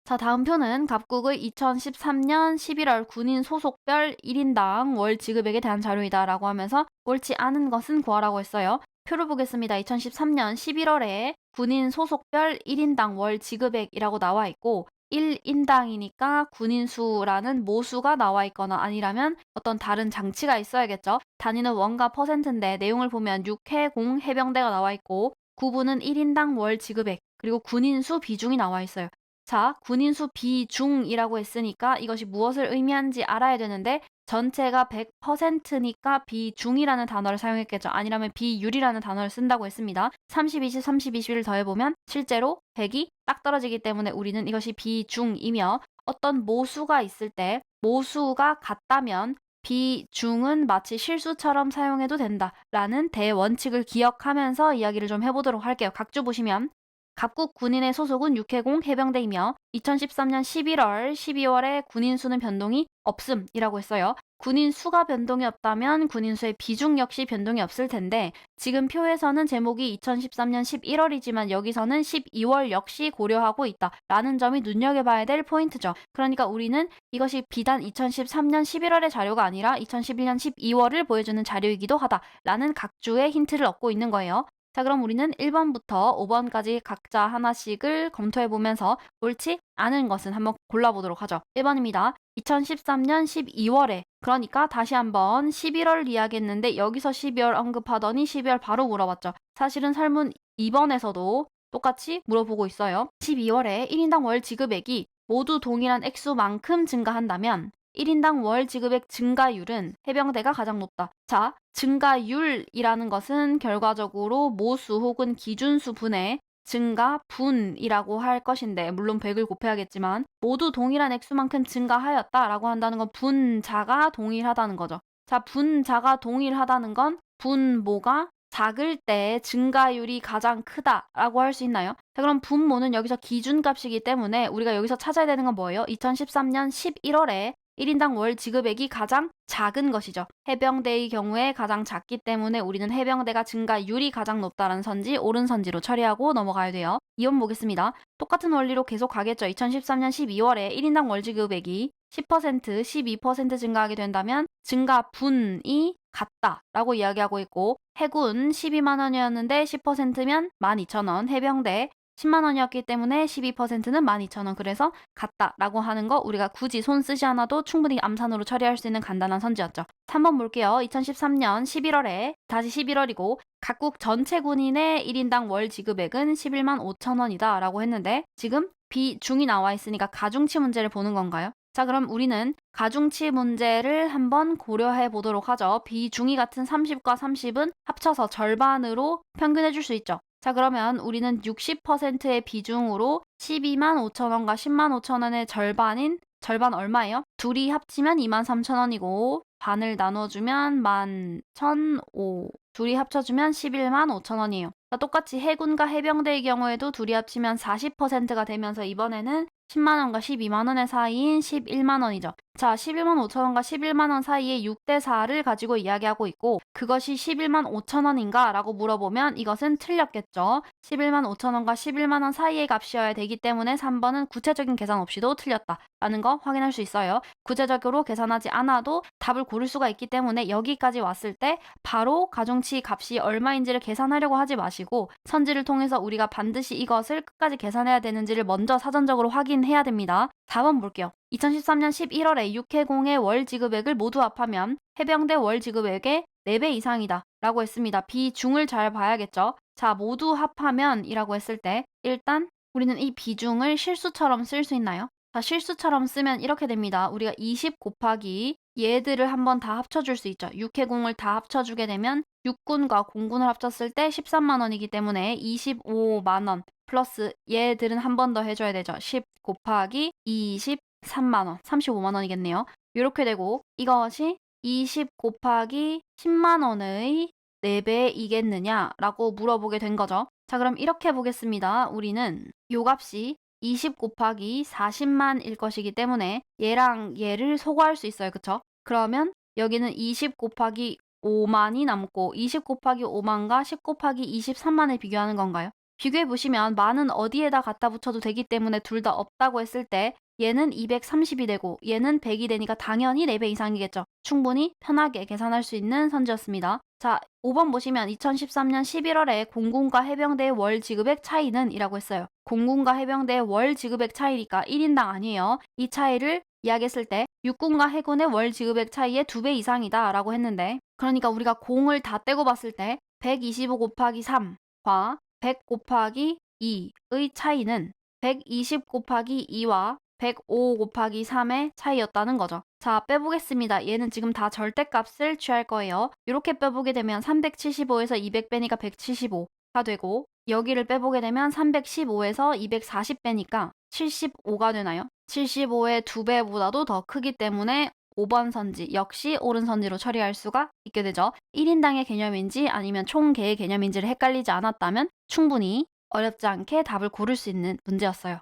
자, 다음 표는 갑국의 2013년 11월 군인 소속별 1인당 월 지급액에 대한 자료이다 라고 하면서 옳지 않은 것은 구하라고 했어요. 표를 보겠습니다. 2013년 11월에 군인 소속별 1인당 월 지급액이라고 나와 있고 1인당이니까 군인 수라는 모수가 나와 있거나 아니라면 어떤 다른 장치가 있어야겠죠. 단위는 원과 퍼센트인데 내용을 보면 육해공 해병대가 나와 있고 구분은 1인당 월 지급액 그리고 군인 수 비중이 나와 있어요. 자, 군인 수 비중이라고 했으니까 이것이 무엇을 의미하는지 알아야 되는데 전체가 100%니까 비중이라는 단어를 사용했겠죠. 아니라면 비율이라는 단어를 쓴다고 했습니다. 30, 20, 30, 21을 더해보면 실제로 100이 딱 떨어지기 때문에 우리는 이것이 비중이며 어떤 모수가 있을 때 모수가 같다면 비중은 마치 실수처럼 사용해도 된다라는 대원칙을 기억하면서 이야기를 좀 해보도록 할게요. 각주 보시면 갑국 군인의 소속은 육해공 해병대이며 2013년 11월, 12월에 군인 수는 변동이 없음이라고 했어요. 군인 수가 변동이 없다면 군인 수의 비중 역시 변동이 없을 텐데 지금 표에서는 제목이 2013년 11월이지만 여기서는 12월 역시 고려하고 있다라는 점이 눈여겨봐야 될 포인트죠. 그러니까 우리는 이것이 비단 2013년 11월의 자료가 아니라 2011년 12월을 보여주는 자료이기도 하다라는 각주의 힌트를 얻고 있는 거예요. 자, 그럼 우리는 1번부터 5번까지 각자 하나씩을 검토해보면서 옳지 않은 것은 한번 골라보도록 하죠. 1번입니다. 2013년 12월에 그러니까 다시 한번 11월 이야기했는데 여기서 12월 언급하더니 12월 바로 물어봤죠. 사실은 설문 2번에서도 똑같이 물어보고 있어요. 12월에 1인당 월 지급액이 모두 동일한 액수만큼 증가한다면 1인당 월 지급액 증가율은 해병대가 가장 높다. 자, 증가율이라는 것은 결과적으로 모수 혹은 기준수 분의 증가분이라고 할 것인데 물론 100을 곱해야겠지만 모두 동일한 액수만큼 증가하였다라고 한다는 건 분자가 동일하다는 거죠. 자, 분자가 동일하다는 건 분모가 작을 때 증가율이 가장 크다라고 할 수 있나요? 자, 그럼 분모는 여기서 기준값이기 때문에 우리가 여기서 찾아야 되는 건 뭐예요? 2013년 11월에 1인당 월 지급액이 가장 작은 것이죠. 해병대의 경우에 가장 작기 때문에 우리는 해병대가 증가율이 가장 높다는 선지, 옳은 선지로 처리하고 넘어가야 돼요. 2번 보겠습니다. 똑같은 원리로 계속 가겠죠. 2013년 12월에 1인당 월 지급액이 10%, 12% 증가하게 된다면 증가분이 같다라고 이야기하고 있고 해군 12만 원이었는데 10%면 12,000원, 해병대 10만 원이었기 때문에 12%는 12,000원. 그래서 같다라고 하는 거 우리가 굳이 손 쓰지 않아도 충분히 암산으로 처리할 수 있는 간단한 선지였죠. 3번 볼게요. 2013년 11월에 다시 11월이고 각국 전체 군인의 1인당 월 지급액은 11만 5천 원이다 라고 했는데 지금 비중이 나와 있으니까 가중치 문제를 보는 건가요? 자, 그럼 우리는 가중치 문제를 한번 고려해 보도록 하죠. 비중이 같은 30과 30은 합쳐서 절반으로 평균해 줄 수 있죠. 자, 그러면 우리는 60%의 비중으로 12만 5천 원과 10만 5천 원의 절반 얼마예요? 둘이 합치면 2만 3천 원이고 반을 나눠주면 11,500. 둘이 합쳐주면 11만 5천 원이에요. 자, 똑같이 해군과 해병대의 경우에도 둘이 합치면 40%가 되면서 이번에는 10만 원과 12만 원의 사이인 11만 원이죠. 자, 11만 5천 원과 11만 원 사이의 6대 4를 가지고 이야기하고 있고 그것이 11만 5천 원인가? 라고 물어보면 이것은 틀렸겠죠. 11만 5천 원과 11만 원 사이의 값이어야 되기 때문에 3번은 구체적인 계산 없이도 틀렸다라는 거 확인할 수 있어요. 구체적으로 계산하지 않아도 답을 고를 수가 있기 때문에 여기까지 왔을 때 바로 가중치 값이 얼마인지를 계산하려고 하지 마시고 선지를 통해서 우리가 반드시 이것을 끝까지 계산해야 되는지를 먼저 사전적으로 확인해야 됩니다. 4번 볼게요. 2013년 11월에 육해공의 월 지급액을 모두 합하면 해병대 월 지급액의 4배 이상이다 라고 했습니다. 비중을 잘 봐야겠죠. 자, 모두 합하면 이라고 했을 때 일단 우리는 이 비중을 실수처럼 쓸 수 있나요? 자, 실수처럼 쓰면 이렇게 됩니다. 우리가 20 곱하기 얘들을 한번 다 합쳐줄 수 있죠. 육해공을 다 합쳐주게 되면 육군과 공군을 합쳤을 때 13만 원이기 때문에 25만 원 플러스 얘들은 한 번 더 해줘야 되죠. 10 곱하기 23만 원, 35만 원이겠네요. 이렇게 되고 이것이 20 곱하기 10만 원의 4배이겠느냐라고 물어보게 된 거죠. 자, 그럼 이렇게 보겠습니다. 우리는 요 값이 20 곱하기 40만일 것이기 때문에 얘랑 얘를 소거할 수 있어요. 그쵸? 그러면 여기는 20 곱하기 5만이 남고 20 곱하기 5만과 10 곱하기 23만을 비교하는 건가요? 비교해 보시면 만은 어디에다 갖다 붙여도 되기 때문에 둘 다 없다고 했을 때 얘는 230이 되고 얘는 100이 되니까 당연히 4배 이상이겠죠. 충분히 편하게 계산할 수 있는 선지였습니다. 자, 5번 보시면 2013년 11월에 공군과 해병대의 월 지급액 차이는 이라고 했어요. 공군과 해병대의 월 지급액 차이니까 1인당 아니에요. 이 차이를 이야기했을 때 육군과 해군의 월 지급액 차이의 2배 이상이다 라고 했는데, 그러니까 우리가 공을 다 떼고 봤을 때 125 곱하기 3과 100 곱하기 2의 차이는 120 곱하기 2와 105 곱하기 3의 차이였다는 거죠. 자, 빼보겠습니다. 얘는 지금 다 절대값을 취할 거예요. 이렇게 빼보게 되면 375에서 200 빼니까 175가 되고, 여기를 빼보게 되면 315에서 240 빼니까 75가 되나요? 75의 2배보다도 더 크기 때문에 5번 선지 역시 옳은 선지로 처리할 수가 있게 되죠. 1인당의 개념인지 아니면 총계의 개념인지를 헷갈리지 않았다면 충분히 어렵지 않게 답을 고를 수 있는 문제였어요.